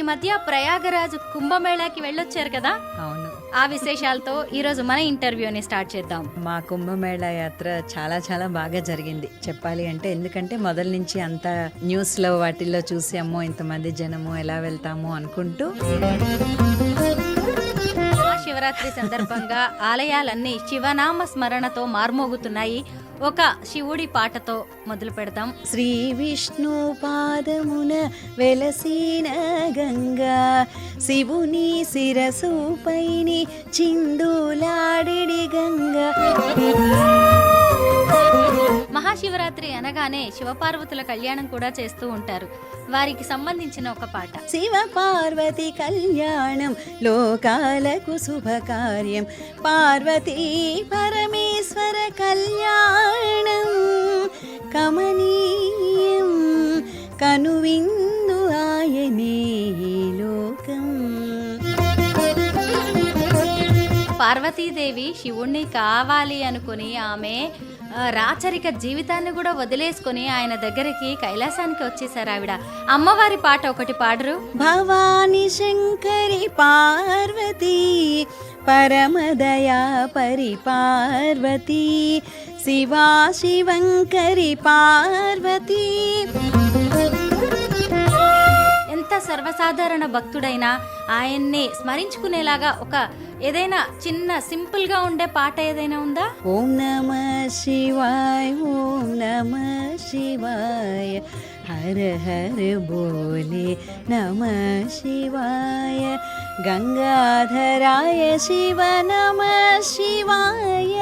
మధ్య ప్రయాగరాజ్ కుంభమేళాకి వెళ్ళొచ్చారు కదా. అవును. ఆ విశేషాలతో ఈరోజు మన ఇంటర్వ్యూని స్టార్ట్ చేద్దాం. మా కుంభమేళా యాత్ర చాలా చాలా బాగా జరిగింది చెప్పాలి అంటే. ఎందుకంటే మొదల నుంచి అంతా న్యూస్లో వాటిల్లో చూసాము, ఇంతమంది జనము ఎలా వెళ్తాము అనుకుంటూ. శివరాత్రి సందర్భంగా ఆలయాలన్నీ శివనామ స్మరణతో మార్మోగుతున్నాయి. ఒక శివుడి పాటతో మొదలు పెడతాం. శ్రీ విష్ణు పాదమున వెలసిన గంగా, శివుని శిరసు పైని చిందులాడిడి గంగా. మహాశివరాత్రి అనగానే శివపార్వతుల కళ్యాణం కూడా చేస్తూ ఉంటారు. వారికి సంబంధించిన ఒక పాట. శివ పార్వతి కళ్యాణం లోకాలకు శుభకార్యం, పార్వతీ పరమేశ్వర కళ్యాణం కమనీయం, కనువిందు ఆయనే ఈ లోకం. పార్వతీదేవి శివుణ్ణి కావాలి అనుకుని ఆమె రాచరిక జీవితాన్ని కూడా వదిలేసుకుని ఆయన దగ్గరికి కైలాసానికి వచ్చేసారు ఆవిడ. అమ్మవారి పాట ఒకటి పాడరు. భవాని శంకరి పార్వతీ పరమదయా పరి పార్వతీ, శివా శివంకరి పార్వతీ. ఎంత సర్వసాధారణ భక్తుడైనా ఆయన్ని స్మరించుకునేలాగా ఒక ఏదైనా చిన్న సింపుల్ గా ఉండే పాట ఏదైనా ఉందా? ఓం నమ శివాయ, ఓం నమ శివాయ, హర హర బోలే నమ శివాయ, గంగాధరాయ శివ నమ శివాయ,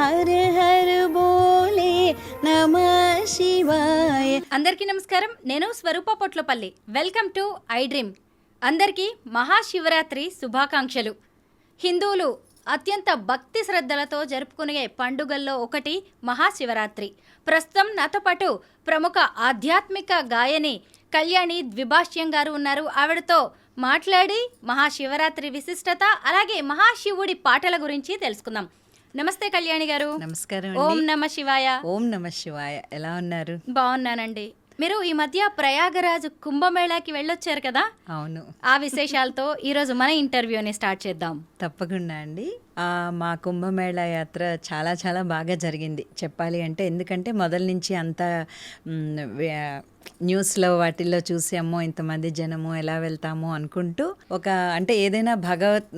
హర హర బోలే నమ శివాయ. అందరికీ నమస్కారం. నేను Swaroopa Potlapalli. Welcome to iDream. అందరికీ మహాశివరాత్రి శుభాకాంక్షలు. హిందువులు అత్యంత భక్తి శ్రద్ధలతో జరుపుకునే పండుగల్లో ఒకటి మహాశివరాత్రి. ప్రస్తుతం నాతో పాటు ప్రముఖ ఆధ్యాత్మిక గాయని కళ్యాణి ద్విభాష్యం గారు ఉన్నారు. ఆవిడతో మాట్లాడి మహాశివరాత్రి విశిష్టత అలాగే మహాశివుడి పాటల గురించి తెలుసుకుందాం. నమస్తే కళ్యాణి గారు. నమస్కారం. ఓం నమ శివాయ. ఓం నమ శివాయ. ఎలా ఉన్నారు? బాగున్నానండి. మీరు ఈ మధ్య ప్రయాగరాజ్ కుంభమేళాకి వెళ్ళొచ్చారు కదా. అవును. ఆ విశేషాలతో ఈరోజు మన ఇంటర్వ్యూని స్టార్ట్ చేద్దాం. తప్పకుండా అండి. మా కుంభమేళా యాత్ర చాలా చాలా బాగా జరిగింది చెప్పాలి అంటే. ఎందుకంటే మొదల నుంచి అంతా న్యూస్లో వాటిల్లో చూసాము, ఇంతమంది జనము ఎలా వెళ్తాము అనుకుంటూ. ఒక అంటే ఏదైనా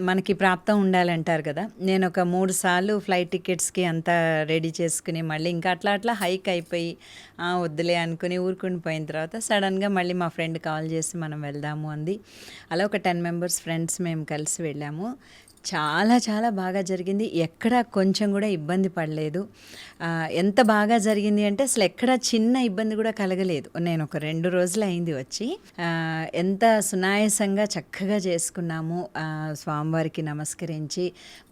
మనకి ప్రాప్తం ఉండాలంటారు కదా. నేను ఒక 3 సార్లు ఫ్లైట్ టికెట్స్కి అంతా రెడీ చేసుకుని మళ్ళీ ఇంకా అట్లా హైక్ అయిపోయి వద్దులే అనుకుని ఊరుకుని పోయిన తర్వాత సడన్గా మళ్ళీ మా ఫ్రెండ్ కాల్ చేసి మనం వెళ్దాము అంది. అలా ఒక 10 మెంబర్స్ ఫ్రెండ్స్ మేము కలిసి వెళ్ళాము. చాలా చాలా బాగా జరిగింది. ఎక్కడ కొంచెం కూడా ఇబ్బంది పడలేదు. ఎంత బాగా జరిగింది అంటే అసలు ఎక్కడ చిన్న ఇబ్బంది కూడా కలగలేదు. నేను ఒక 2 రోజులు అయింది వచ్చి. ఎంత సునాయాసంగా చక్కగా చేసుకున్నాము. స్వామివారికి నమస్కరించి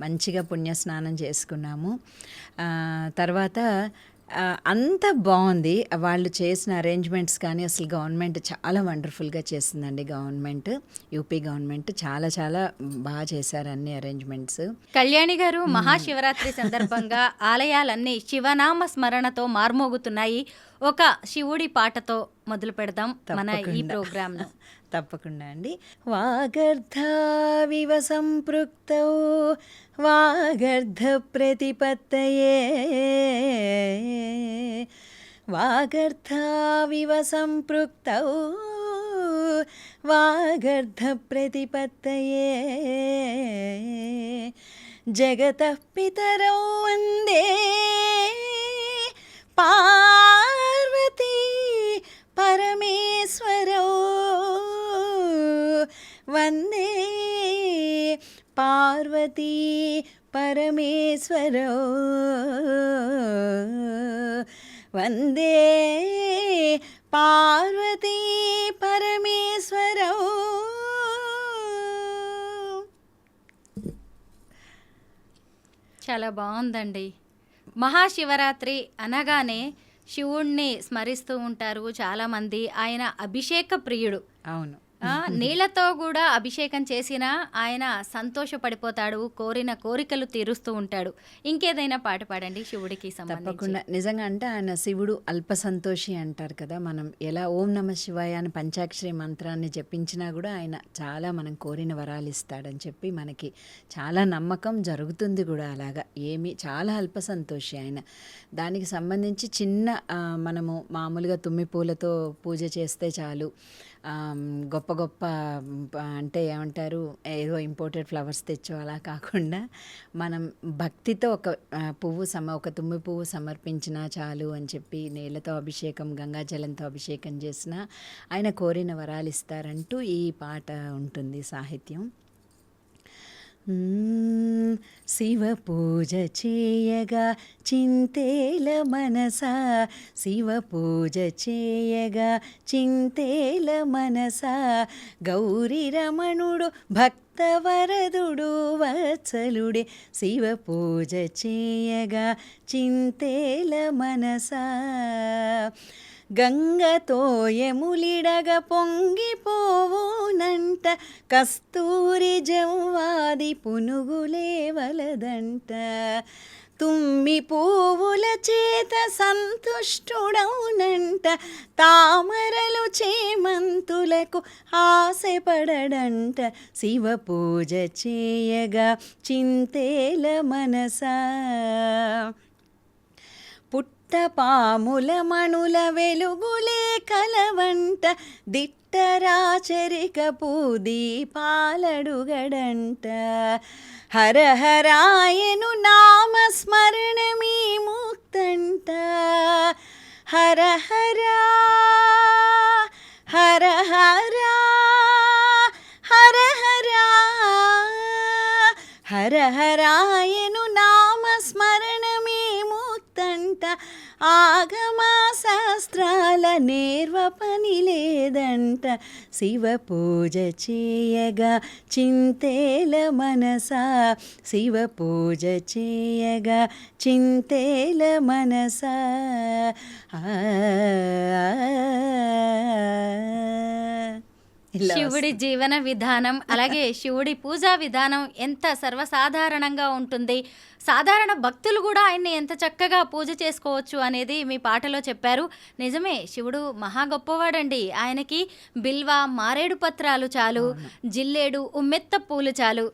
మంచిగా పుణ్యస్నానం చేసుకున్నాము. తర్వాత అంత బాగుంది. వాళ్ళు చేసిన అరేంజ్మెంట్స్ కానీ అసలు గవర్నమెంట్ చాలా వండర్ఫుల్గా చేసిందండి. యూపీ గవర్నమెంట్ చాలా చాలా బాగా చేశారు అన్ని అరేంజ్మెంట్స్. కళ్యాణి గారు, మహాశివరాత్రి సందర్భంగా ఆలయాలన్నీ శివనామ స్మరణతో మార్మోగుతున్నాయి. ఒక శివుడి పాటతో మొదలు పెడదాం మన ఈ ప్రోగ్రామ్. తప్పకుండా అండి. వాగర్ధావివ సంపృక్తౌ వాగర్ధ ప్రతిపత్తయే, వాగర్ధావివ సంపృక్తౌ వాగర్ధ ప్రతిపత్తయే, జగతః పితరౌ వందే పార్వతీ పరమేశ్వరౌ, వందే పార్వతీ పరమేశ్వరౌ, వందే పార్వతీ పరమేశ్వరౌ. చాలా బాగుందండి. మహాశివరాత్రి అనగానే శివుణ్ణి స్మరిస్తూ ఉంటారు చాలామంది. ఆయన అభిషేక ప్రియుడు. అవును. నీళ్లతో కూడా అభిషేకం చేసినా ఆయన సంతోషపడిపోతాడు, కోరిన కోరికలు తీరుస్తూ ఉంటాడు. ఇంకేదైనా పాట పాడండి శివుడికి సంబంధించి. తప్పకుండా. నిజంగా అంటే ఆయన శివుడు అల్ప సంతోషి అంటారు కదా. మనం ఎలా ఓం నమ శివాయ అని పంచాక్షరి మంత్రాన్ని జపించినా కూడా ఆయన చాలా మనం కోరిన వరాలు ఇస్తాడని చెప్పి మనకి చాలా నమ్మకం, జరుగుతుంది కూడా అలాగా. చాలా అల్ప సంతోషి ఆయన. దానికి సంబంధించి చిన్న మనము మామూలుగా తుమ్మి పూలతో పూజ చేస్తే చాలు. గొప్ప గొప్ప అంటే ఏమంటారు, ఏదో ఇంపోర్టెడ్ ఫ్లవర్స్ తెచ్చో అలా కాకుండా మనం భక్తితో ఒక తుమ్మి పువ్వు సమర్పించినా చాలు అని చెప్పి నీళ్ళతో అభిషేకం, గంగాజలంతో అభిషేకం చేసినా ఆయన కోరిన వరాలు ఇస్తారంటూ ఈ పాట ఉంటుంది సాహిత్యం. శివ పూజ చేయగా చింతేల మనసా, శివ పూజ చేయగా చింతేల మనసా, గౌరీ రమణుడు భక్తవరదుడు వత్సలుడే, శివ పూజ చేయగా చింతేల మనసా. గంగతోయములిడగ పొంగిపోవునంట, కస్తూరి జవ్వాది పునుగులే వలదంట, తుమ్మి పువ్వుల చేత సంతుష్టుడౌనంట, తామరలు చేమంతులకు ఆశపడడంట, శివ పూజ చేయగా చింతేల మనసా. పాముల మణుల వెలుగులే కలవంట, దిట్టరాచరిక పూదీపాలడుగడంట, హర హరాయను నామస్మరణమీ ముక్తంట, హర హరా హర హరా హర హరా హర హరాయను నామస్మరణమీ ముక్తంట, ఆగమ శాస్త్రాల నేర్వ పని లేదంట, శివ పూజ చేయగా చింతేల మనసా, శివ పూజ చేయగా చింతేల మనసా. శివుడి జీవన విధానం, అలాగే శివుడి పూజా విధానం ఎంత సర్వసాధారణంగా ఉంటుంది, సాధారణ భక్తులు కూడా ఆయన్ని ఎంత చక్కగా పూజ చేసుకోవచ్చు అనేది మీ పాటలో చెప్పారు. నిజమే, శివుడు మహా గొప్పవాడండి. ఆయనకి బిల్వ, మారేడు పత్రాలు చాలు, జిల్లేడు, ఉమ్మెత్త పూలు చాలు.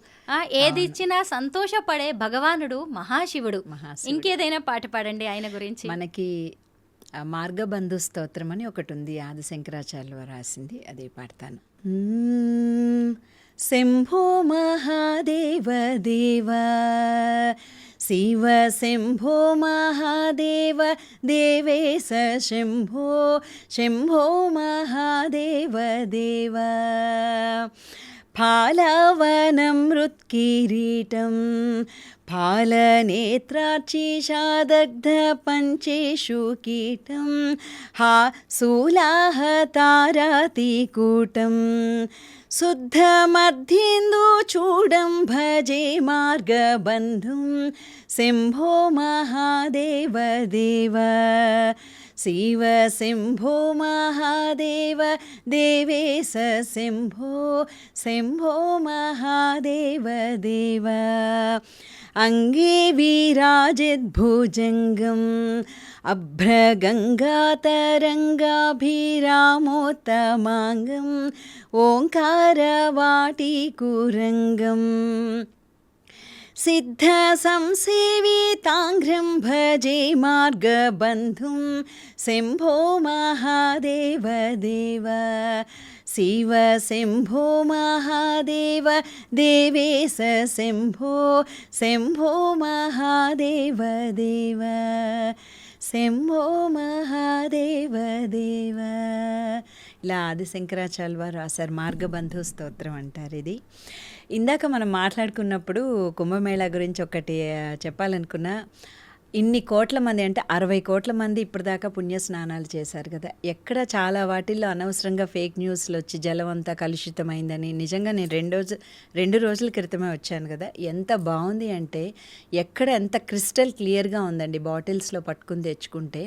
ఏది ఇచ్చినా సంతోషపడే భగవానుడు మహాశివుడు. ఇంకేదైనా పాట పాడండి ఆయన గురించి. మనకి మార్గబంధు స్తోత్రం అని ఒకటి ఉంది, ఆది శంకరాచార్యులు రాసింది, అదే పాడతాను. శంభో మహాదేవ దేవ, శివ శంభో మహాదేవ దేవేశ, శంభో శంభో మహాదేవ దేవ, ఫాలవనం మృత్కిరీటం, ఫాలనేత్రాక్షిషాదగ్ధ పంచేషు కీటం, హా శూలాహతారాతికూటం, శుద్ధ మధ్యేందు చూడం భజే మార్గబంధుం, శంభో మహాదేవ దేవ, శివ శంభో మహాదేవ దేవేశ, శంభో శంభో మహాదేవ దేవ, అంగే విరాజిద్భుజంగం, అభ్రగంగాతరంగాభిరామోత్తమాంగం, ఓంకారవాటికురంగం, సిద్ధ సంసేవితాంఘ్రం భజే మార్గబంధుం, శంభో మహాదేవ దేవ, శివ శంభో మహాదేవ దేవేశ, శంభో శంభో మహాదేవ దేవ, శంభో మహాదేవ దేవ. ఇలా ఆది శంకరాచార్యులు వారు రాశారు. మార్గబంధు స్తోత్రం అంటారు ఇది. ఇందాక మనం మాట్లాడుకున్నప్పుడు కుంభమేళా గురించి ఒకటి చెప్పాలనుకున్నా. ఇన్ని కోట్ల మంది, అంటే 60 కోట్ల మంది ఇప్పటిదాకా పుణ్యస్నానాలు చేశారు కదా. ఎక్కడ చాలా వాటిల్లో అనవసరంగా ఫేక్ న్యూస్లు వచ్చి జలం అంతా కలుషితమైందని. నిజంగా నేను రెండు రోజుల క్రితమే వచ్చాను కదా. ఎంత బాగుంది అంటే ఎక్కడ ఎంత క్రిస్టల్ క్లియర్గా ఉందండి. బాటిల్స్లో పట్టుకుని తెచ్చుకుంటే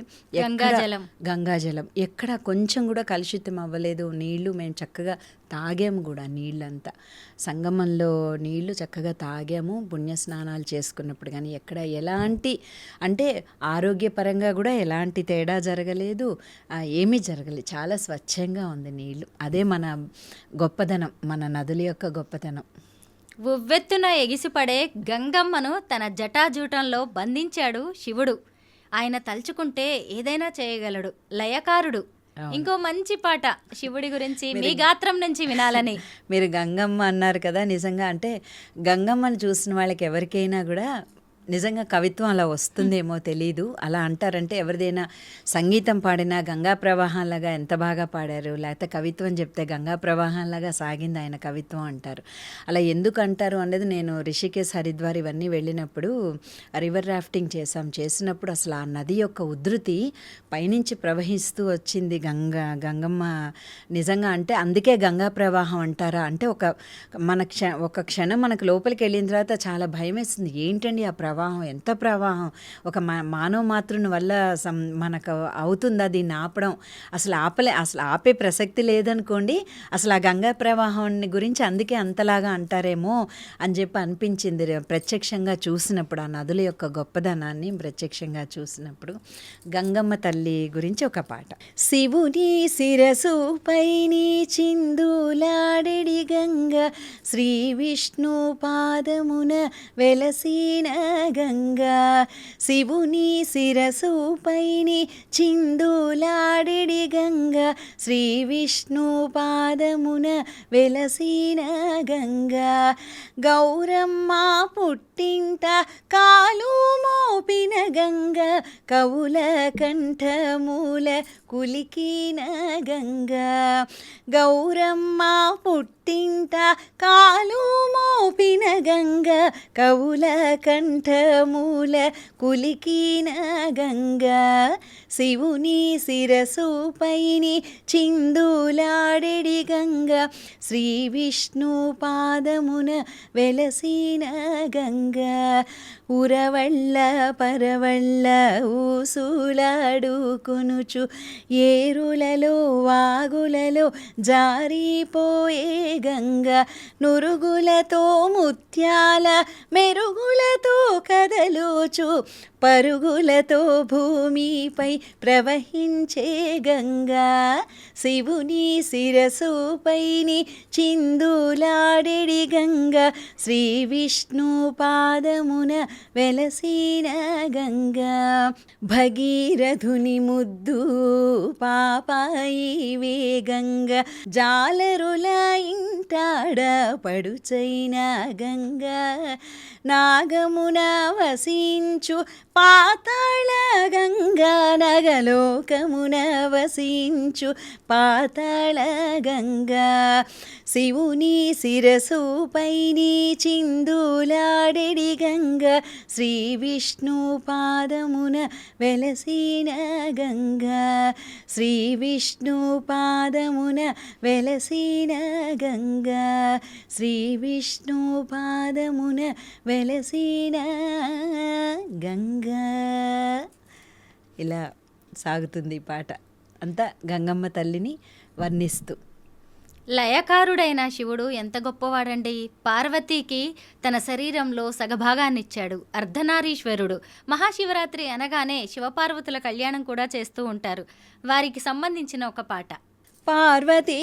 గంగాజలం ఎక్కడ కొంచెం కూడా కలుషితం అవ్వలేదు. నీళ్లు మేము చక్కగా తాగాము కూడా నీళ్ళంతా. సంగమంలో నీళ్లు చక్కగా తాగాము పుణ్యస్నానాలు చేసుకున్నప్పుడు. కానీ ఎక్కడ ఎలాంటి అంటే ఆరోగ్యపరంగా కూడా ఎలాంటి తేడా జరగలేదు, ఏమీ జరగలేదు. చాలా స్వచ్ఛంగా ఉంది నీళ్ళు. అదే మన గొప్పదనం, మన నదుల యొక్క గొప్పతనం. ఉవ్వెత్తున ఎగిసిపడే గంగమ్మను తన జటాజూటంలో బంధించాడు శివుడు. ఆయన తలుచుకుంటే ఏదైనా చేయగలడు, లయకారుడు. ఇంకో మంచి పాట శివుడి గురించి మీ గాత్రం నుంచి వినాలని. మీరు గంగమ్మ అన్నారు కదా, నిజంగా అంటే గంగమ్మని చూసిన వాళ్ళకి ఎవరికైనా కూడా నిజంగా కవిత్వం అలా వస్తుందేమో తెలీదు. అలా అంటారంటే ఎవరిదైనా సంగీతం పాడినా గంగా ప్రవాహంలాగా ఎంత బాగా పాడారు, లేకపోతే కవిత్వం చెప్తే గంగా ప్రవాహంలాగా సాగింది ఆయన కవిత్వం అంటారు. అలా ఎందుకు అంటారు అనేది, నేను రిషికేశ్, హరిద్వార్ ఇవన్నీ వెళ్ళినప్పుడు రివర్ రాఫ్టింగ్ చేసినప్పుడు అసలు ఆ నది యొక్క ఉధృతి పైనుంచి ప్రవహిస్తూ వచ్చింది గంగమ్మ. నిజంగా అంటే అందుకే గంగా ప్రవాహం అంటారా అంటే ఒక క్షణం మనకు లోపలికి వెళ్ళిన తర్వాత చాలా భయం వేస్తుంది. ఏంటండి ఆ ప్రవాహం, ఎంత ప్రవాహం, ఒక మానవ మాతృని వల్ల మనకు అవుతుందా దీన్ని ఆపడం? అసలు ఆపే ప్రసక్తి లేదనుకోండి. అసలు ఆ గంగా ప్రవాహాన్ని గురించి అందుకే అంతలాగా అంటారేమో అని చెప్పి అనిపించింది ప్రత్యక్షంగా చూసినప్పుడు. ఆ నదుల యొక్క గొప్పదనాన్ని ప్రత్యక్షంగా చూసినప్పుడు. గంగమ్మ తల్లి గురించి ఒక పాట. శివుని శిరసు పైని చిందులాడెడి గంగ, శ్రీ విష్ణు పాదమున వెలసిన గంగా. శివుని శిరసు పైని చిందులాడెడి గంగా, శ్రీ విష్ణు పాదమున వెలసిన గంగా. గౌరమ్మ పుట్టింట కాలు మోపిన గంగా, కవుల కంఠమూల కులికిన గంగా. గౌరమ్మ పుట్టింట కాలు మోపిన గంగా, కవుల కంఠమూల కులికిన గంగా. శివుని శిరసు పైని చిందులాడెడి గంగా, శ్రీ విష్ణు పాదమున వెలసిన గంగా. ఉరవళ్ళ పరవళ్ళ ఊసులాడుకొనుచు, ఏరులలో వాగులలో జారిపోయే గంగా. నురుగులతో ముత్యాల మెరుగులతో కదలుచు, పరుగులతో భూమిపై ప్రవహించే గంగా. శివుని శిరసు పైని చిందులాడెడి గంగా, శ్రీ విష్ణు పాదమున వెలసిన గంగా. భగీరథుని ముద్దు పాపాయివే గంగా, జాలరుల ఇంటాడ పడుచైన గంగా. నాగమున వసించు పాతాళ గంగా, నగలోకమున వసించు పాతాళ గంగా. శివుని శిరసు పైని చిందులాడెడి గంగా, శ్రీ విష్ణు పాదమున వెలసిన గంగా. శ్రీ విష్ణు పాదమున వెలసిన గంగా. శ్రీ విష్ణు పాదమున వెలసిన గంగా. ఇలా సాగుతుంది ఈ పాట అంతా గంగమ్మ తల్లిని వర్ణిస్తూ. లయకారుడైన శివుడు ఎంత గొప్పవాడండి. పార్వతీకి తన శరీరంలో సగభాగాన్నిచ్చాడు. అర్ధనారీశ్వరుడు. మహాశివరాత్రి అనగానే శివపార్వతుల కళ్యాణం కూడా చేస్తూ ఉంటారు. వారికి సంబంధించిన ఒక పాట. పార్వతీ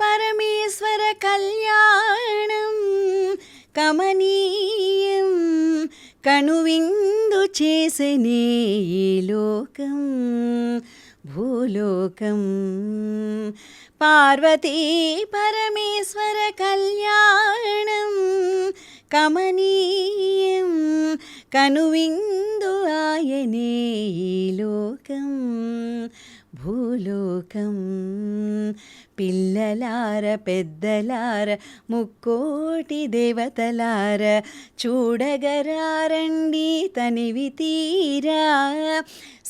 పరమేశ్వర కళ్యాణం కమనీయం, కనువిందు చేసెనే ఈ లోకం భూలోకం. పార్వతీ పరమేశ్వర కళ్యాణం కమనీయం, కనువిందు ఆయనే ఈ లోకం భూలోకం. పిల్లలార పెద్దలార ముక్కోటి దేవతలార, చూడగరారండి తనివి తీరా.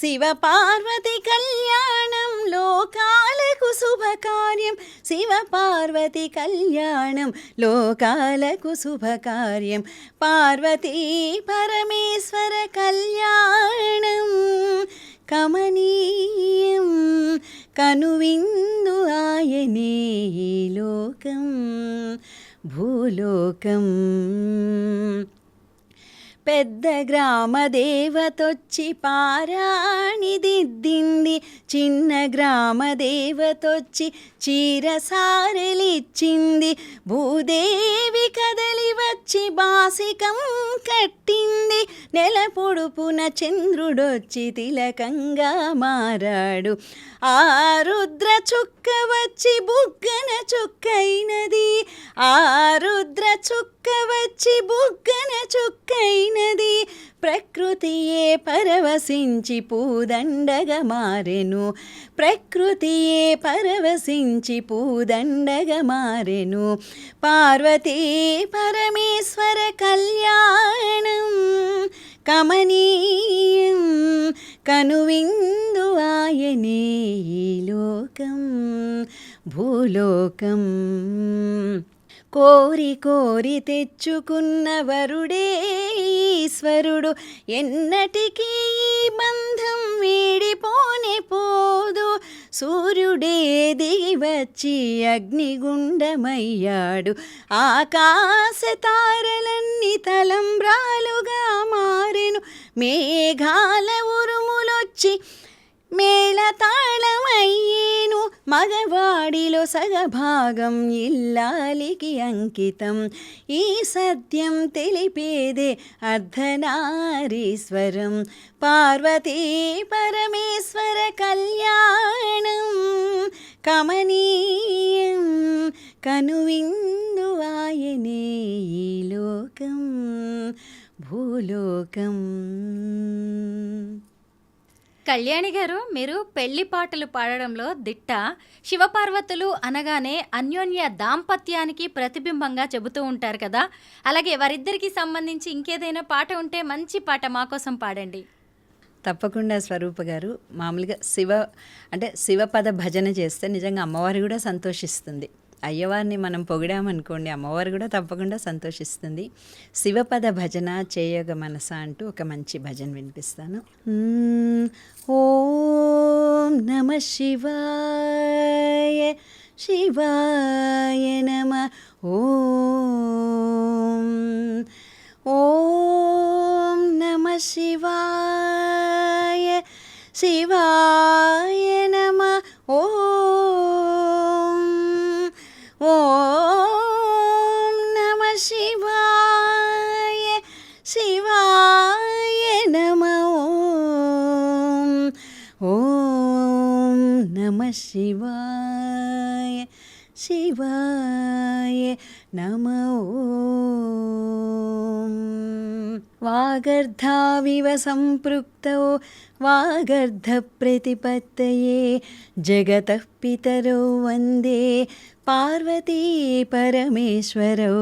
శివ పార్వతి కళ్యాణం లోకాలకు శుభకార్యం, శివ పార్వతి కళ్యాణం లోకాలకు శుభకార్యం. పార్వతీ పరమేశ్వర కళ్యాణం కమనీయం, కనువిందు ఆయనే ఈ లోకం భూలోకం. పెద్ద గ్రామ దేవతొచ్చి పారాణి దిద్దింది, చిన్న గ్రామ దేవతొచ్చి చీర సారెలిచ్చింది, భూదేవి కదలి వచ్చి బాసికం కట్టింది, నెల పొడుపున చంద్రుడొచ్చి తిలకంగా మారాడు, ఆ రుద్ర చుక్క వచ్చి బుగ్గన చుక్కైనది, ఆ రుద్ర చుక్క వచ్చి బుగ్గన చుక్కైనది, ప్రకృతియే పరవశించి పూదండగా మారెను, ప్రకృతియే పరవశించి పూదండగా మారెను, పార్వతీ పరమేశ్వర కళ్యాణం కమనీయం కనువిందు ఆయనే ఈ లోకం భూలోకం. కోరి కోరి తెచ్చుకున్న వరుడే ఈశ్వరుడు, ఎన్నటికీ ఈ బంధం వీడిపోనే పోదు, సూర్యుడే దిగి వచ్చి అగ్నిగుండమయ్యాడు, ఆకాశ తారలన్నీ తలంబ్రాలుగా మారెను, మేఘాల ఉరుములొచ్చి మేళతాళమయ్యేను, మగవాడిలో సగభాగం ఇల్లాలికి అంకితం, ఈ సత్యం తెలిపేదే అర్ధనారీశ్వరం, పార్వతీ పరమేశ్వర కళ్యాణం కమనీయం కనువిందు ఆయనే ఈ లోకం భూలోకం. కళ్యాణి గారు, మీరు పెళ్లి పాటలు పాడడంలో దిట్ట. శివపార్వతులు అనగానే అన్యోన్య దాంపత్యానికి ప్రతిబింబంగా చెబుతూ ఉంటారు కదా, అలాగే వారిద్దరికి సంబంధించి ఇంకేదైనా పాట ఉంటే మంచి పాట మా కోసం పాడండి. తప్పకుండా స్వరూప గారు. మామూలుగా శివపద భజన చేస్తే నిజంగా అమ్మవారు కూడా సంతోషిస్తుంది. అయ్యవారిని మనం పొగిడామనుకోండి, అమ్మవారు కూడా తప్పకుండా సంతోషిస్తుంది. శివపద భజన చేయగ మనస అంటూ ఒక మంచి భజన వినిపిస్తాను. ఓం నమ శివాయ శివాయ నమ ఓం నమ శివాయ శివాయ నమ ఓం నమ శివాయ శివాయ నమ ఓం నమ శివాయ శివాయ నమ వాగర్ధావివ సంపృక్తౌ వాగర్ధ ప్రతిపత్తయే జగతః పితరౌ వందే పార్వతీ పరమేశ్వరౌ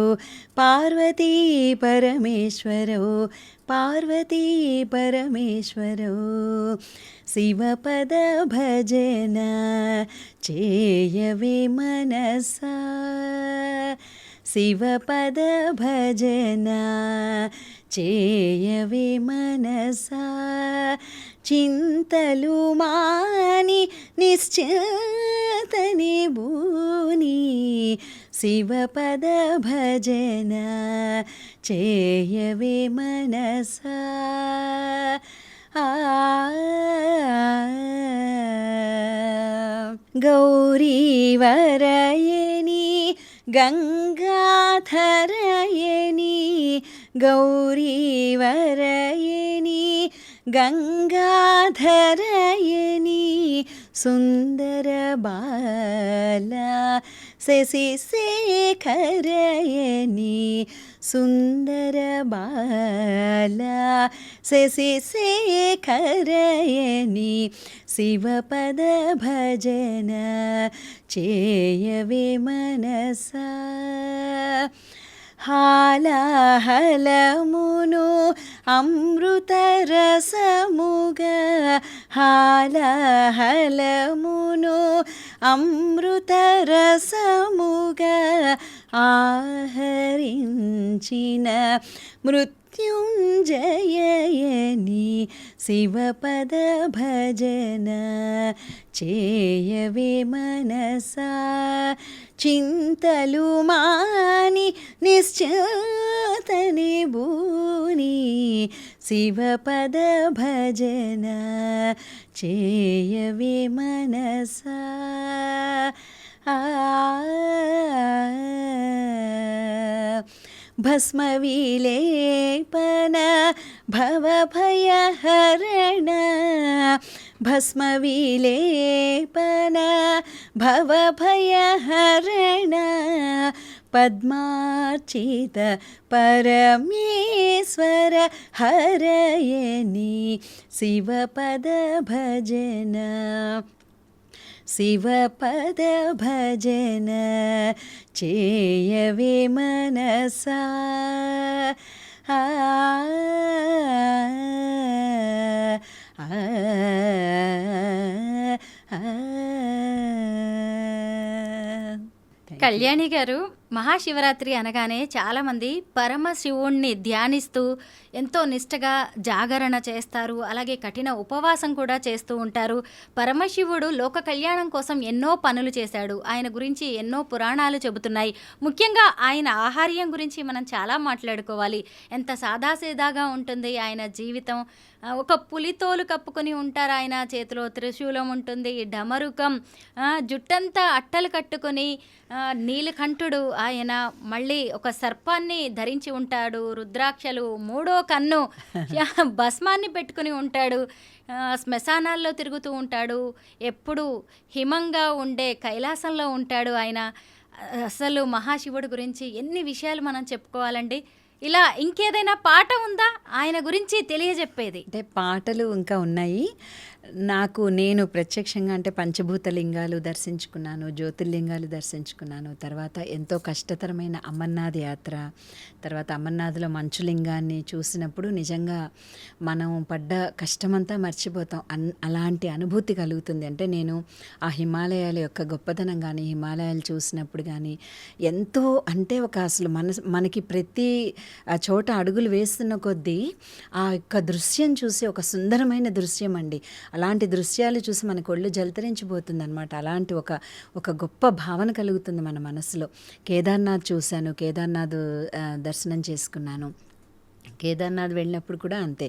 పార్వతీ పరమేశ్వరౌ పార్వతీ పరమేశ్వరౌ. శివపద భజన చేయవే మనసా శివపద భజన చేయవే మనసా చింతలు మాని నిశ్చింతని భూని శివపద భజన చేయవే మనసా గౌరీవరయని గంగాధరయని గౌరీవరయని గంగాధరయని సుందర బాల శశిశేఖరయని సుందర బాల శశిశేఖరయని శివపద భజన చేయవే మనసా హాలాహలమును అమృతరసముగా హాలాహలమును అమృతరసముగా ఆహరించిన మృత్యుంజయ జయయని శివపద భజన చేయవే మనసా చింతలు మాని నిశ్చతని భూని శివపద భజన చేయవే మనసా భస్మ విలేపన భవభయహరణ భస్మ విలేపన భవభయహరణ పద్మార్చిత పరమేశ్వర హరయని శివపద భజన శివపద భజన చేయవే మనసా కళ్యాణి గారు, మహాశివరాత్రి అనగానే చాలామంది పరమశివుణ్ణి ధ్యానిస్తూ ఎంతో నిష్టగా జాగరణ చేస్తారు, అలాగే కఠిన ఉపవాసం కూడా చేస్తూ ఉంటారు. పరమశివుడు లోక కళ్యాణం కోసం ఎన్నో పనులు చేశాడు. ఆయన గురించి ఎన్నో పురాణాలు చెబుతున్నాయి. ముఖ్యంగా ఆయన ఆహార్యం గురించి మనం చాలా మాట్లాడుకోవాలి. ఎంత సాదాసీదాగా ఉంటుంది ఆయన జీవితం. ఒక పులితోలు కప్పుకొని ఉంటారు ఆయన, చేతిలో త్రిశూలం ఉంటుంది, డమరుకం, జుట్టంతా అట్టలు కట్టుకొని నీలకంఠుడు ఆయన, మళ్ళీ ఒక సర్పాన్ని ధరించి ఉంటాడు, రుద్రాక్షలు, మూడో కన్ను, భస్మాన్ని పెట్టుకుని ఉంటాడు, శ్మశానాల్లో తిరుగుతూ ఉంటాడు, ఎప్పుడు హిమంగా ఉండే కైలాసంలో ఉంటాడు ఆయన. అసలు మహాశివుడి గురించి ఎన్ని విషయాలు మనం చెప్పుకోవాలండి. ఇలా ఇంకేదైనా పాట ఉందా ఆయన గురించి తెలియజెప్పేది? అంటే పాటలు ఇంకా ఉన్నాయి. నేను ప్రత్యక్షంగా అంటే పంచభూత లింగాలు దర్శించుకున్నాను, జ్యోతిర్లింగాలు దర్శించుకున్నాను. తర్వాత ఎంతో కష్టతరమైన అమర్నాథ్ యాత్ర, తర్వాత అమర్నాథ్లో మంచులింగాన్ని చూసినప్పుడు నిజంగా మనం పడ్డ కష్టమంతా మర్చిపోతాం. అలాంటి అనుభూతి కలుగుతుంది. అంటే నేను ఆ హిమాలయాల యొక్క గొప్పతనం కానీ, హిమాలయాలు చూసినప్పుడు కానీ ఎంతో, అంటే ఒక అసలు మనకి ప్రతి చోట అడుగులు వేస్తున్న కొద్దీ ఆ యొక్క దృశ్యం చూసి, ఒక సుందరమైన దృశ్యం అండి, అలాంటి దృశ్యాలు చూసి మనకు ఒళ్ళు జలతరించిపోతుంది అనమాట. అలాంటి ఒక గొప్ప భావన కలుగుతుంది మన మనసులో. కేదార్నాథ్ చూశాను, కేదార్నాథ్ దర్శనం చేసుకున్నాను. కేదార్నాథ్ వెళ్ళినప్పుడు కూడా అంతే.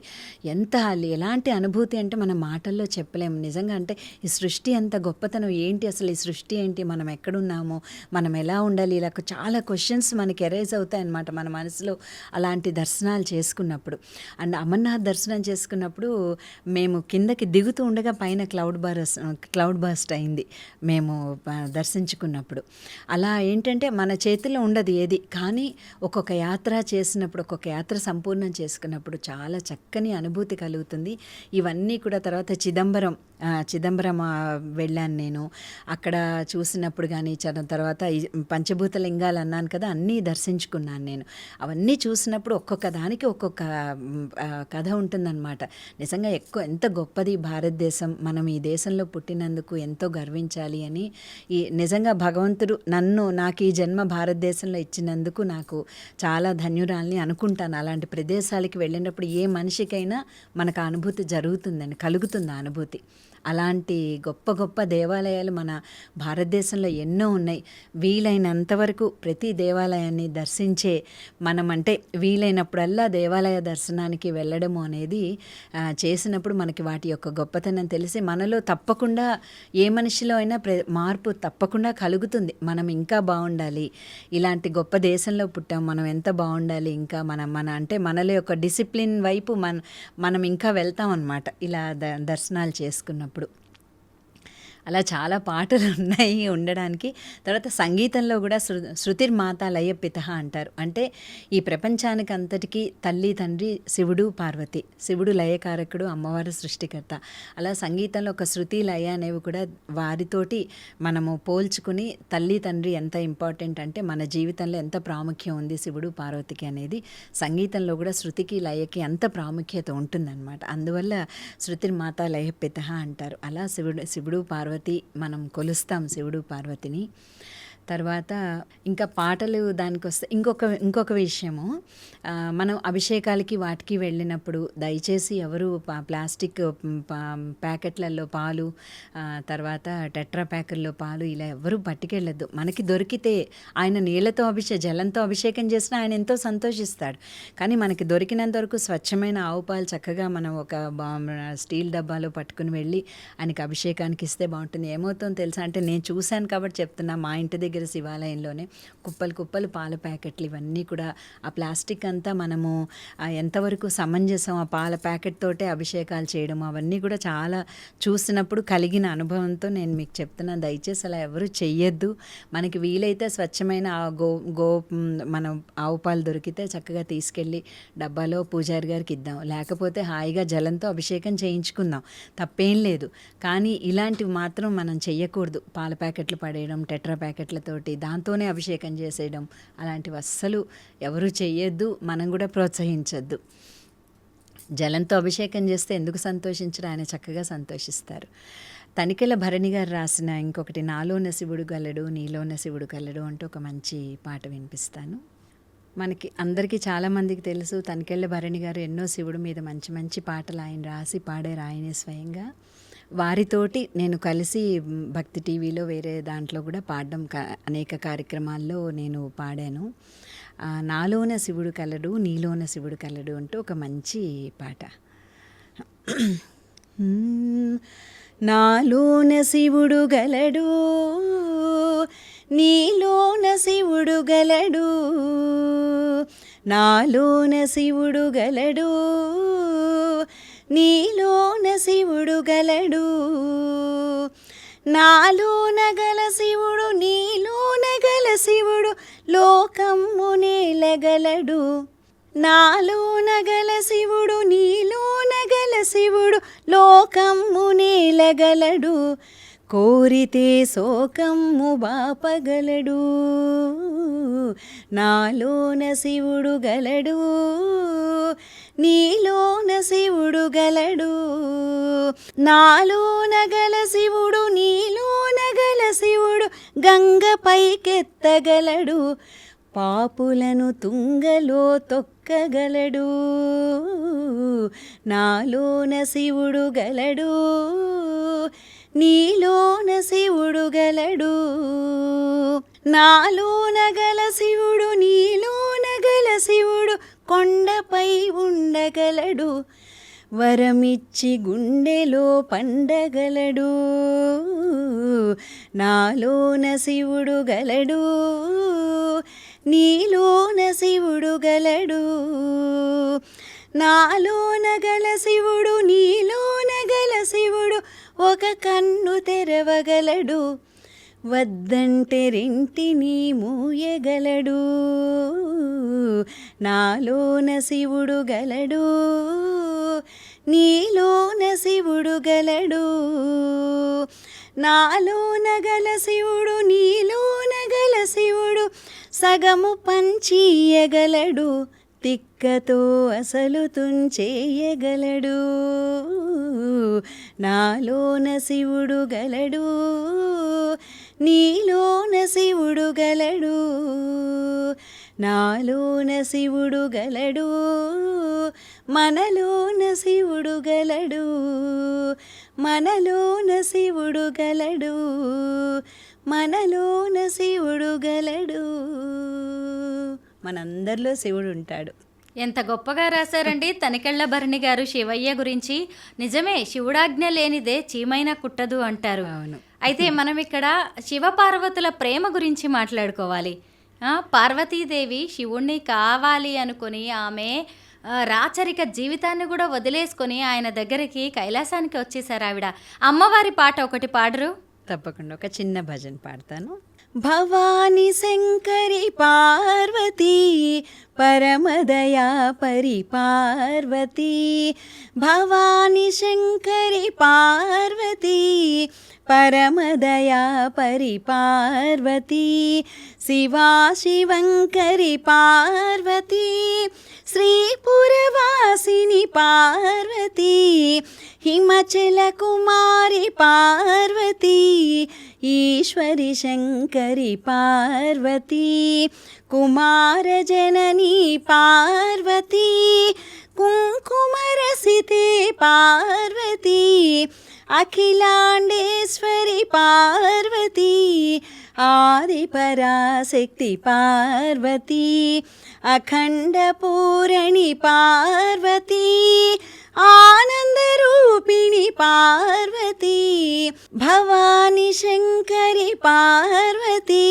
ఎలాంటి అనుభూతి అంటే మనం మాటల్లో చెప్పలేము నిజంగా. అంటే ఈ సృష్టి అంత గొప్పతనం ఏంటి, అసలు ఈ సృష్టి ఏంటి, మనం ఎక్కడున్నాము, మనం ఎలా ఉండాలి, ఇలా చాలా క్వశ్చన్స్ మనకి ఎరైజ్ అవుతాయన్నమాట మన మనసులో అలాంటి దర్శనాలు చేసుకున్నప్పుడు. అండ్ అమర్నాథ్ దర్శనం చేసుకున్నప్పుడు మేము కిందకి దిగుతూ ఉండగా పైన క్లౌడ్ బర్స్ట్ అయింది మేము దర్శించుకున్నప్పుడు. అలా ఏంటంటే మన చేతిలో ఉండదు ఏది, కానీ ఒక్కొక్క యాత్ర చేసినప్పుడు, ఒక్కొక్క యాత్ర సంపూర్ణం చేసుకున్నప్పుడు చాలా చక్కని అనుభూతి కలుగుతుంది. ఇవన్నీ కూడా తర్వాత చిదంబరం వెళ్ళాను నేను. అక్కడ చూసినప్పుడు కానీ తర్వాత పంచభూత లింగాలు అన్నాను కదా, అన్నీ దర్శించుకున్నాను నేను. అవన్నీ చూసినప్పుడు ఒక్కొక్క దానికి ఒక్కొక్క కథ ఉంటుందన్నమాట. నిజంగా ఎంత గొప్పది భారతదేశం, మనం ఈ దేశంలో పుట్టినందుకు ఎంతో గర్వించాలి అని. నిజంగా భగవంతుడు నాకు ఈ జన్మ భారతదేశంలో ఇచ్చినందుకు నాకు చాలా ధన్యురాల్ని అనుకుంటాను. అలాంటి ప్రదేశాలకి వెళ్ళినప్పుడు ఏ మనిషికైనా మనకు ఆ అనుభూతి కలుగుతుంది ఆ అనుభూతి. అలాంటి గొప్ప గొప్ప దేవాలయాలు మన భారతదేశంలో ఎన్నో ఉన్నాయి. వీలైనంత వరకు ప్రతి దేవాలయాన్ని దర్శించే మనం, అంటే వీలైనప్పుడల్లా దేవాలయ దర్శనానికి వెళ్ళడము అనేది చేసినప్పుడు మనకి వాటి యొక్క గొప్పతనం తెలిసి మనలో తప్పకుండా ఏ మనిషిలో అయినా మార్పు తప్పకుండా కలుగుతుంది. మనం ఇంకా బాగుండాలి, ఇలాంటి గొప్ప దేశంలో పుట్టాం, మనం ఎంత బాగుండాలి, ఇంకా అంటే మనలో యొక్క డిసిప్లిన్ వైపు మనం ఇంకా వెళ్తాం అన్నమాట ఇలా దర్శనాలు చేసుకున్నప్పుడు. అలా చాలా పాటలు ఉన్నాయి ఉండడానికి. తర్వాత సంగీతంలో కూడా శృతిర్మాత లయ పితః అంటారు. అంటే ఈ ప్రపంచానికి అంతటికీ తల్లి తండ్రి శివుడు పార్వతి. శివుడు లయకారకుడు, అమ్మవారు సృష్టికర్త. అలా సంగీతంలో ఒక శృతి లయ అనేవి కూడా వారితోటి మనము పోల్చుకుని తల్లి తండ్రి ఎంత ఇంపార్టెంట్, అంటే మన జీవితంలో ఎంత ప్రాముఖ్యం ఉంది శివుడు పార్వతికి అనేది సంగీతంలో కూడా శృతికి లయకి అంత ప్రాముఖ్యత ఉంటుందన్నమాట. అందువల్ల శృతిర్మాత లయ పితః అంటారు. అలా శివుడు పార్వతి మనం కొలుస్తాం శివుడు పార్వతిని. తర్వాత ఇంకా పాటలు దానికొస్తే ఇంకొక విషయము, మనం అభిషేకాలకి వాటికి వెళ్ళినప్పుడు దయచేసి ఎవరు ప్లాస్టిక్ ప్యాకెట్లలో పాలు, తర్వాత టెట్రా ప్యాకుల్లో పాలు ఇలా ఎవరు పట్టుకెళ్ళొద్దు. మనకి దొరికితే ఆయన నీళ్లతో జలంతో అభిషేకం చేసినా ఆయన ఎంతో సంతోషిస్తాడు. కానీ మనకి దొరికినంత వరకు స్వచ్ఛమైన ఆవు పాలు చక్కగా మనం ఒక స్టీల్ డబ్బాలో పట్టుకుని వెళ్ళి ఆయనకి అభిషేకానికి ఇస్తే బాగుంటుంది. ఏమవుతుందో తెలుసా అంటే, నేను చూశాను కాబట్టి చెప్తున్నా, మా ఇంటి దగ్గర శివాలయంలోనే కుప్పలు పాల ప్యాకెట్లు ఇవన్నీ కూడా ఆ ప్లాస్టిక్ అంతా మనము ఎంతవరకు సమంజసం, ఆ పాల ప్యాకెట్ తోటే అభిషేకాలు చేయడం అవన్నీ కూడా చాలా చూసినప్పుడు కలిగిన అనుభవంతో నేను మీకు చెప్తున్నాను. దయచేసి అలా ఎవరు చెయ్యొద్దు. మనకి వీలైతే స్వచ్ఛమైన మనం ఆవు పాలు దొరికితే చక్కగా తీసుకెళ్ళి డబ్బాలో పూజారి గారికి ఇద్దాం, లేకపోతే హాయిగా జలంతో అభిషేకం చేయించుకుందాం, తప్పేం లేదు. కానీ ఇలాంటివి మాత్రం మనం చెయ్యకూడదు. పాల ప్యాకెట్లు పడేయడం, టెట్రా ప్యాకెట్లతోటి దాంతోనే అభిషేకం చేసేయడం అలాంటివి అస్సలు ఎవరు చెయ్యొద్దు, మనం కూడా ప్రోత్సహించొద్దు. జలంతో అభిషేకం చేస్తే ఎందుకు సంతోషించరు, ఆయన చక్కగా సంతోషిస్తారు. తనికెళ్ళ భరణి గారు రాసిన ఇంకొకటి, నాలోన శివుడు గలడు నీలోన శివుడు గలడు అంటూ ఒక మంచి పాట వినిపిస్తాను. మనకి అందరికీ చాలామందికి తెలుసు, తనికెళ్ళ భరణి గారు ఎన్నో శివుడి మీద మంచి మంచి పాటలు ఆయన రాసి పాడారు ఆయనే స్వయంగా. వారితోటి నేను కలిసి భక్తి టీవీలో వేరే దాంట్లో కూడా పాడడం, అనేక కార్యక్రమాల్లో నేను పాడాను. నాలోన శివుడు కలడు నీలోన శివుడు కలడు అంటూ ఒక మంచి పాట. నాలోన శివుడు గలడు నీలోన శివుడు గలడు, నాలోన శివుడు గలడు నీలోన శివుడు గలడు, నాలోన గల శివుడు నీలోన గల శివుడు లోకమ్ము నేలగలడు, నాలోన గల శివుడు నీలోన గల శివుడు లోకమ్ము నేలగలడు, కోరితే శోకమ్ము బాపగలడు, నాలోన శివుడు గలడు నీలోన శివుడు గలడు, నాలోన గల శివుడు నీలోన గల శివుడు గంగపైకెత్తగలడు, పాపులను తుంగలో తొక్కగలడు, నాలోన శివుడు గలడు నీలోన శివుడు గలడు, నాలోన గల శివుడు నీలోన గల శివుడు కొండపై ఉండగలడు, వరమిచ్చి గుండెలో పండగలడు, నాలోన శివుడు గలడు నీలోన శివుడు గలడు, నాలోన గల శివుడు నీలోన గల శివుడు ఒక కన్ను తెరవగలడు, వద్దంటే రెంటిని మూయగలడు, నాలోన శివుడు గలడు నీలోన శివుడు గలడు, నాలోన గల శివుడు నీలోన గల శివుడు సగము పంచియగలడు, తిక్కతో అసలు తుంచేయగలడు, నాలోన శివుడు గలడు నీలోన శివుడు గలడు, నాలోన శివుడు గలడు మనలోన శివుడు గలడు, మనలోన శివుడు గలడు, మనలోన శివుడు గలడు. మనందరిలో శివుడు ఉంటాడు. ఎంత గొప్పగా రాశారండి తనికెళ్ళ భరణి గారు శివయ్య గురించి. నిజమే, శివుడాజ్ఞ లేనిదే చీమైనా కుట్టదు అంటారు. అవును. అయితే మనం ఇక్కడ శివపార్వతుల ప్రేమ గురించి మాట్లాడుకోవాలి. పార్వతీదేవి శివుణ్ణి కావాలి అనుకుని ఆమె రాచరిక జీవితాన్ని కూడా వదిలేసుకొని ఆయన దగ్గరికి కైలాసానికి వచ్చేసారు ఆవిడ. అమ్మవారి పాట ఒకటి పాడరు? తప్పకుండా ఒక చిన్న భజన పాడతాను. భవాని శంకరి పార్వతీ పరమదయా పరి పార్వతీ, భవాని శంకరి పార్వతీ పరమదయా పరి పార్వతీ, శివా శివంకరి పార్వతీ శ్రీపురవాసిని పార్వతీ, హిమచల కుమారి పార్వతీ ఈశ్వరి శంకరి పార్వతీ కుమారజననీ పార్వతీ కుంకుమరసితే పార్వతీ అఖిలాండేశ్వరి పార్వతీ ఆదిపరాశక్తి పార్వతీ అఖండ పూరణి పార్వతీ ఆనందరూపిణి పార్వతీ భవాని శంకరి పార్వతీ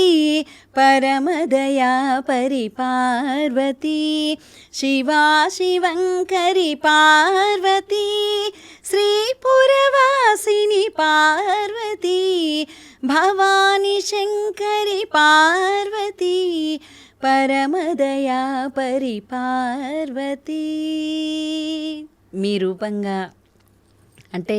పరమదయా పరి పార్వతీ శివా శివంకరి పార్వతీ శ్రీపురవాసిని పార్వతీ భవాని శంకరి పార్వతీ పరమదయా పరి పార్వతీ. మీ రూపంగా అంటే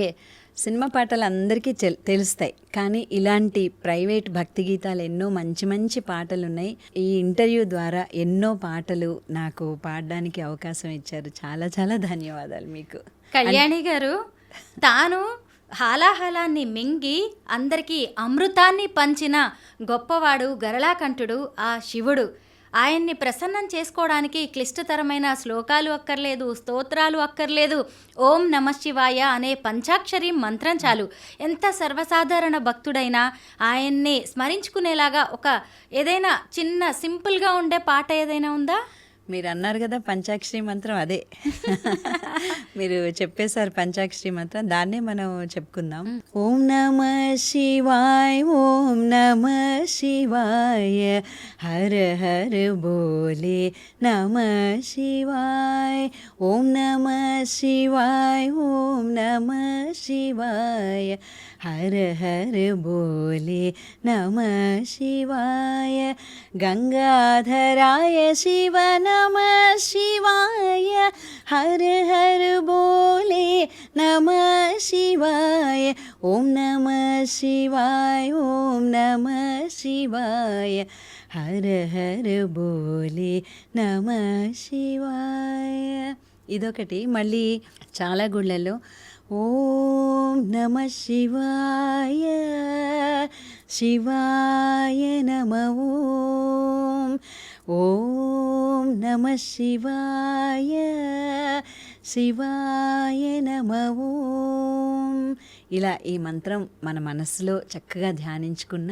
సినిమా పాటలు అందరికీ తెలుస్తాయి, కానీ ఇలాంటి ప్రైవేట్ భక్తి గీతాలు ఎన్నో మంచి మంచి పాటలు ఉన్నాయి. ఈ ఇంటర్వ్యూ ద్వారా ఎన్నో పాటలు నాకు పాడడానికి అవకాశం ఇచ్చారు. చాలా చాలా ధన్యవాదాలు మీకు. కళ్యాణి గారు తాను హాలాహలాన్ని మింగి అందరికీ అమృతాన్ని పంచిన గొప్పవాడు గరళాకంఠుడు ఆ శివుడు. ఆయన్ని ప్రసన్నం చేసుకోవడానికి క్లిష్టతరమైన శ్లోకాలు అక్కర్లేదు, స్తోత్రాలు అక్కర్లేదు. ఓం నమ శివాయ అనే పంచాక్షరి మంత్రం చాలు. ఎంత సర్వసాధారణ భక్తుడైనా ఆయన్ని స్మరించుకునేలాగా ఒక ఏదైనా చిన్న సింపుల్గా ఉండే పాట ఏదైనా ఉందా? మీరు అన్నారు కదా పంచాక్షరి మంత్రం, అదే మీరు చెప్పేశారు పంచాక్షరి మంత్రం, దాన్నే మనం చెప్పుకుందాం. ఓం నమ శివాయ ఓం నమ శివాయ హర హర బోలే నమ శివాయ ఓం నమ శివాయ ఓం నమ శివాయ హర హర బోలే నమ శివాయ గంగాధరాయ శివ నమ శివాయ హర హర బోలే నమ శివాయ ఓం నమ శివాయ ఓం నమ శివాయ హర హర బోలే నమ శివాయ. ఇదొకటి. మళ్ళీ చాలా గుళ్ళల్లో ఓం నమ శివాయ శివాయ నమ ఓం ఓం నమ శివాయ శివాయ నమ ఓం. ఇలా ఈ మంత్రం మన మనసులో చక్కగా ధ్యానించుకున్న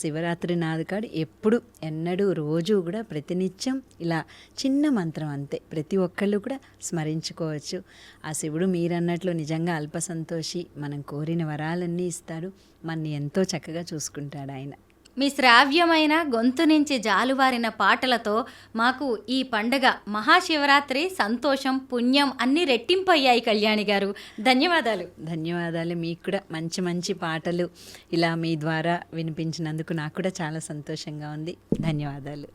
శివరాత్రి నాడు కాదు ఎప్పుడు ఎన్నడూ రోజు కూడా ప్రతినిత్యం ఇలా చిన్న మంత్రం అంతే ప్రతి ఒక్కళ్ళు కూడా స్మరించుకోవచ్చు. ఆ శివుడు మీరన్నట్లు నిజంగా అల్ప సంతోషి, మనం కోరిన వరాలన్నీ ఇస్తాడు, మనని ఎంతో చక్కగా చూసుకుంటాడు ఆయన. మీ శ్రావ్యమైన గొంతు నుంచి జాలువారిన పాటలతో మాకు ఈ పండుగ మహాశివరాత్రి సంతోషం పుణ్యం అన్నీ రెట్టింపయ్యాయి కళ్యాణి గారు. ధన్యవాదాలు. ధన్యవాదాలు. మీకు కూడా మంచి మంచి పాటలు ఇలా మీ ద్వారా వినిపించినందుకు నాకు కూడా చాలా సంతోషంగా ఉంది. ధన్యవాదాలు.